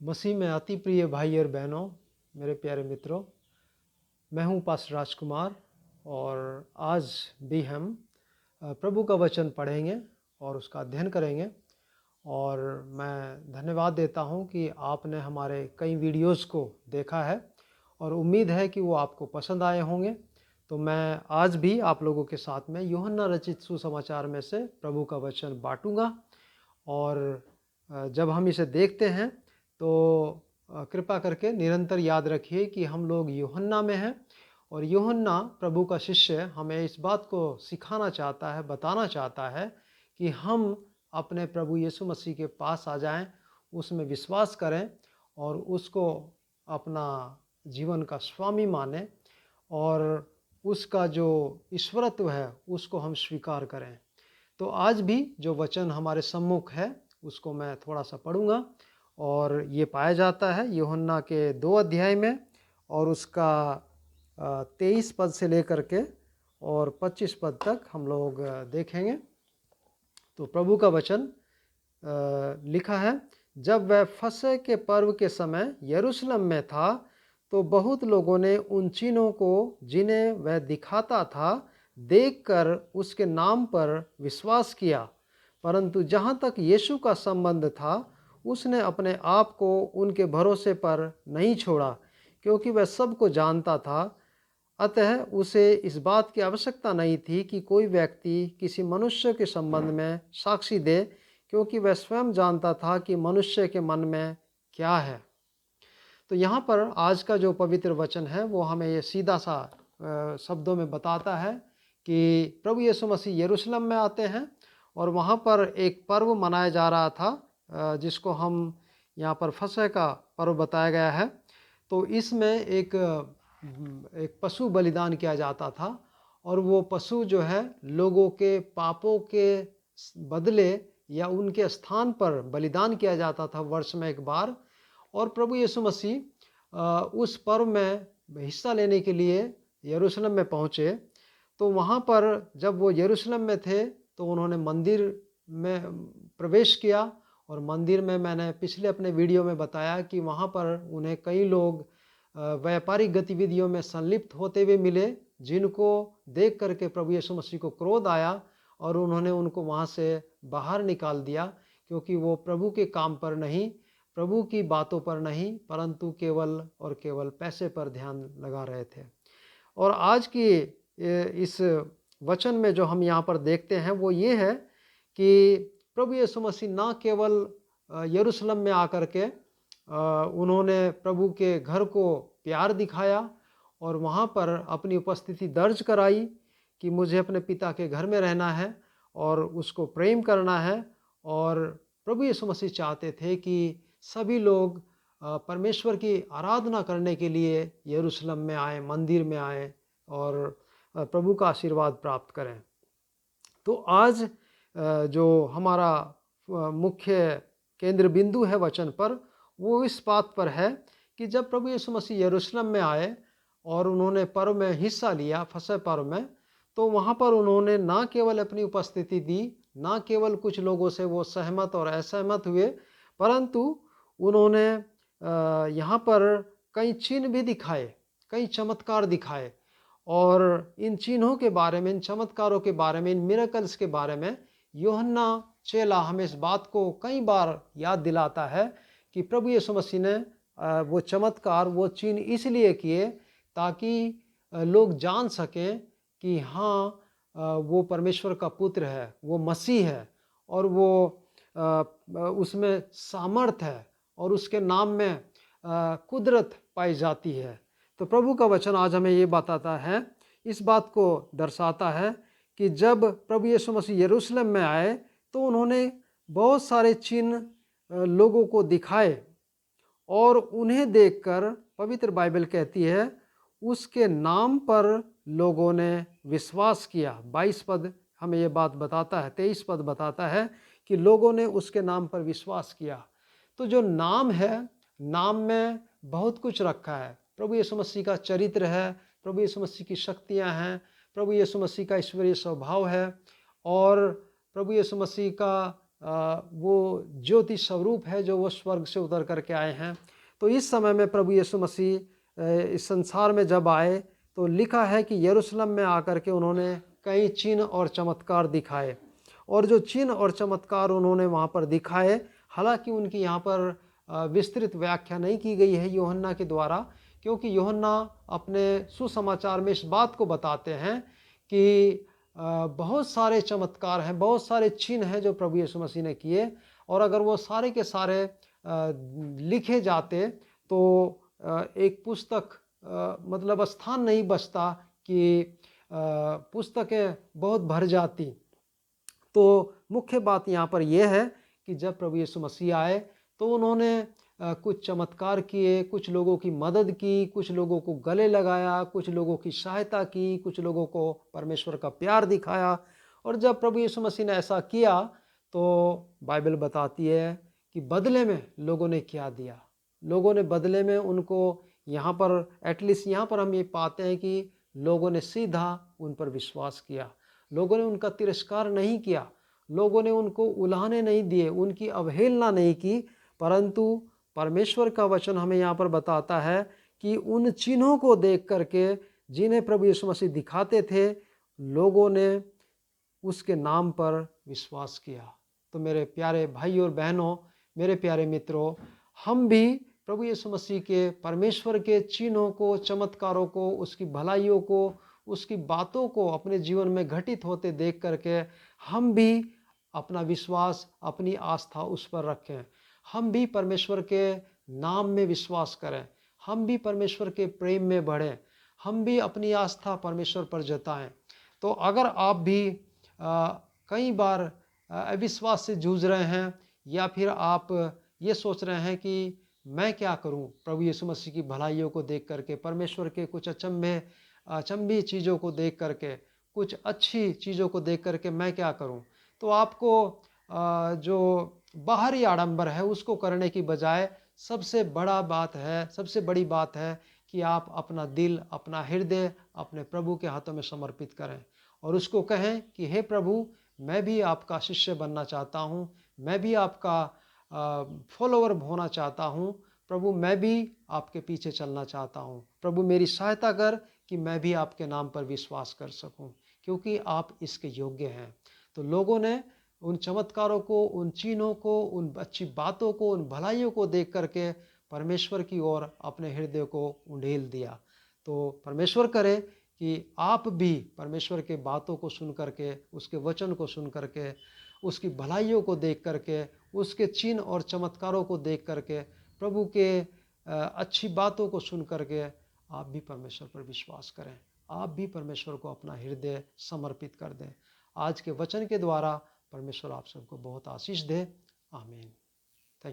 मसीह में अति प्रिय भाई और बहनों, मेरे प्यारे मित्रों, मैं हूं पास्टर राजकुमार और आज भी हम प्रभु का वचन पढ़ेंगे और उसका अध्ययन करेंगे। और मैं धन्यवाद देता हूं कि आपने हमारे कई वीडियोस को देखा है और उम्मीद है कि वो आपको पसंद आए होंगे। तो मैं आज भी आप लोगों के साथ में यूहन्ना रचित सुसमाचार में से प्रभु का वचन बांटूंगा। और जब हम इसे देखते हैं तो कृपा करके निरंतर याद रखिए कि हम लोग यूहन्ना में हैं और यूहन्ना प्रभु का शिष्य हमें इस बात को सिखाना चाहता है, बताना चाहता है कि हम अपने प्रभु यीशु मसीह के पास आ जाएं, उसमें विश्वास करें और उसको अपना जीवन का स्वामी माने और उसका जो ईश्वरत्व है उसको हम स्वीकार करें। तो आज भी जो वचन हमारे सम्मुख है उसको मैं थोड़ा सा पढ़ूंगा और ये पाया जाता है यूहन्ना के 2 अध्याय में और उसका 23 पद से लेकर के और 25 पद तक हम लोग देखेंगे। तो प्रभु का वचन लिखा है, जब वह फसह के पर्व के समय यरूशलेम में था तो बहुत लोगों ने उन चिन्हों को जिन्हें वह दिखाता था देखकर उसके नाम पर विश्वास किया। परंतु जहाँ तक यीशु का संबंध था उसने अपने आप को उनके भरोसे पर नहीं छोड़ा, क्योंकि वह सबको जानता था। अतः उसे इस बात की आवश्यकता नहीं थी कि कोई व्यक्ति किसी मनुष्य के संबंध में साक्षी दे, क्योंकि वह स्वयं जानता था कि मनुष्य के मन में क्या है। तो यहाँ पर आज का जो पवित्र वचन है वो हमें ये सीधा सा शब्दों में बताता है कि प्रभु यीशु मसीह यरूशलेम में आते हैं और वहाँ पर एक पर्व मनाया जा रहा था जिसको हम यहाँ पर फसह का पर्व बताया गया है। तो इसमें एक पशु बलिदान किया जाता था और वो पशु जो है लोगों के पापों के बदले या उनके स्थान पर बलिदान किया जाता था वर्ष में एक बार। और प्रभु यीशु मसीह उस पर्व में हिस्सा लेने के लिए यरूशलेम में पहुँचे। तो वहाँ पर जब वो यरूशलेम में थे तो उन्होंने मंदिर में प्रवेश किया और मंदिर में मैंने पिछले अपने वीडियो में बताया कि वहाँ पर उन्हें कई लोग व्यापारिक गतिविधियों में संलिप्त होते हुए मिले, जिनको देख करके प्रभु यीशु मसीह को क्रोध आया और उन्होंने उनको वहाँ से बाहर निकाल दिया, क्योंकि वो प्रभु के काम पर नहीं, प्रभु की बातों पर नहीं, परंतु केवल और केवल पैसे पर ध्यान लगा रहे थे। और आज की इस वचन में जो हम यहाँ पर देखते हैं वो ये है कि प्रभु यीशु मसीह ना केवल यरूशलेम में आकर के उन्होंने प्रभु के घर को प्यार दिखाया और वहाँ पर अपनी उपस्थिति दर्ज कराई कि मुझे अपने पिता के घर में रहना है और उसको प्रेम करना है। और प्रभु यीशु मसीह चाहते थे कि सभी लोग परमेश्वर की आराधना करने के लिए यरूशलेम में आए, मंदिर में आए और प्रभु का आशीर्वाद प्राप्त करें। तो आज जो हमारा मुख्य केंद्र बिंदु है वचन पर, वो इस बात पर है कि जब प्रभु यीशु मसीह यरूशलेम में आए और उन्होंने पर्व में हिस्सा लिया, फसह पर्व में, तो वहाँ पर उन्होंने ना केवल अपनी उपस्थिति दी, ना केवल कुछ लोगों से वो सहमत और असहमत हुए, परंतु उन्होंने यहाँ पर कई चिन्ह भी दिखाए, कई चमत्कार दिखाए। और इन चिन्हों के बारे में, इन चमत्कारों के बारे में, इन मिरेकल्स के बारे में यूहन्ना चेला हमें इस बात को कई बार याद दिलाता है कि प्रभु यीशु मसीह ने वो चमत्कार, वो चिन्ह इसलिए किए ताकि लोग जान सकें कि हाँ, वो परमेश्वर का पुत्र है, वो मसीह है और वो उसमें सामर्थ है और उसके नाम में कुदरत पाई जाती है। तो प्रभु का वचन आज हमें ये बताता है, इस बात को दर्शाता है कि जब प्रभु यीशु मसीह यरूशलेम में आए तो उन्होंने बहुत सारे चिन्ह लोगों को दिखाए और उन्हें देखकर पवित्र बाइबल कहती है उसके नाम पर लोगों ने विश्वास किया। 22 पद हमें ये बात बताता है, 23 पद बताता है कि लोगों ने उसके नाम पर विश्वास किया। तो जो नाम है, नाम में बहुत कुछ रखा है। प्रभु यीशु मसीह का चरित्र है, प्रभु यीशु मसीह की शक्तियाँ हैं, प्रभु यीशु मसीह का ईश्वरीय स्वभाव है और प्रभु यीशु मसीह का वो ज्योति स्वरूप है जो वो स्वर्ग से उतर करके आए हैं। तो इस समय में प्रभु यीशु मसीह इस संसार में जब आए तो लिखा है कि यरूशलेम में आकर के उन्होंने कई चिन्ह और चमत्कार दिखाए, और जो चिन्ह और चमत्कार उन्होंने वहाँ पर दिखाए, हालांकि उनकी यहाँ पर विस्तृत व्याख्या नहीं की गई है यूहन्ना के द्वारा, क्योंकि यूहन्ना अपने सुसमाचार में इस बात को बताते हैं कि बहुत सारे चमत्कार हैं, बहुत सारे चिन्ह हैं जो प्रभु यीशु मसीह ने किए, और अगर वो सारे के सारे लिखे जाते तो एक पुस्तक मतलब स्थान नहीं बचता कि पुस्तकें बहुत भर जाती। तो मुख्य बात यहाँ पर यह है कि जब प्रभु यीशु मसीह आए तो उन्होंने कुछ चमत्कार किए, कुछ लोगों की मदद की, कुछ लोगों को गले लगाया, कुछ लोगों की सहायता की, कुछ लोगों को परमेश्वर का प्यार दिखाया। और जब प्रभु यीशु मसीह ने ऐसा किया तो बाइबल बताती है कि बदले में लोगों ने क्या दिया। लोगों ने बदले में उनको यहाँ पर एटलीस्ट यहाँ पर हम ये पाते हैं कि लोगों ने सीधा उन पर विश्वास किया, लोगों ने उनका तिरस्कार नहीं किया, लोगों ने उनको उलाहने नहीं दिए, उनकी अवहेलना नहीं की, परंतु परमेश्वर का वचन हमें यहाँ पर बताता है कि उन चिन्हों को देख करके जिन्हें प्रभु यीशु मसीह दिखाते थे, लोगों ने उसके नाम पर विश्वास किया। तो मेरे प्यारे भाई और बहनों, मेरे प्यारे मित्रों, हम भी प्रभु यीशु मसीह के परमेश्वर के चिन्हों को, चमत्कारों को, उसकी भलाइयों को, उसकी बातों को अपने जीवन में घटित होते देख करके हम भी अपना विश्वास, अपनी आस्था उस पर रखें। हम भी परमेश्वर के नाम में विश्वास करें, हम भी परमेश्वर के प्रेम में बढ़ें, हम भी अपनी आस्था परमेश्वर पर जताएं। तो अगर आप भी कई बार अविश्वास से जूझ रहे हैं, या फिर आप ये सोच रहे हैं कि मैं क्या करूं प्रभु यीशु मसीह की भलाइयों को देख करके, परमेश्वर के कुछ अचंभी चीज़ों को देख करके, कुछ अच्छी चीज़ों को देख करके मैं क्या करूं, तो आपको जो बाहरी आडंबर है उसको करने की बजाय सबसे बड़ी बात है कि आप अपना दिल, अपना हृदय अपने प्रभु के हाथों में समर्पित करें और उसको कहें कि हे प्रभु, मैं भी आपका शिष्य बनना चाहता हूँ, मैं भी आपका फॉलोवर होना चाहता हूँ। प्रभु, मैं भी आपके पीछे चलना चाहता हूँ। प्रभु, मेरी सहायता कर कि मैं भी आपके नाम पर विश्वास कर सकूँ, क्योंकि आप इसके योग्य हैं। तो लोगों ने उन चमत्कारों को, उन चिन्हों को, उन अच्छी बातों को, उन भलाइयों को देख करके परमेश्वर की ओर अपने हृदय को उंडेल दिया। तो परमेश्वर करे कि आप भी परमेश्वर के बातों को सुन करके, उसके वचन को सुन करके, उसकी भलाइयों को देख करके, उसके चिन्ह और चमत्कारों को देख करके, प्रभु के अच्छी बातों को सुन करके आप भी परमेश्वर पर विश्वास करें, आप भी परमेश्वर को अपना हृदय समर्पित कर दें। आज के वचन के द्वारा परमेश्वर आप सबको बहुत आशीष दे। आमीन।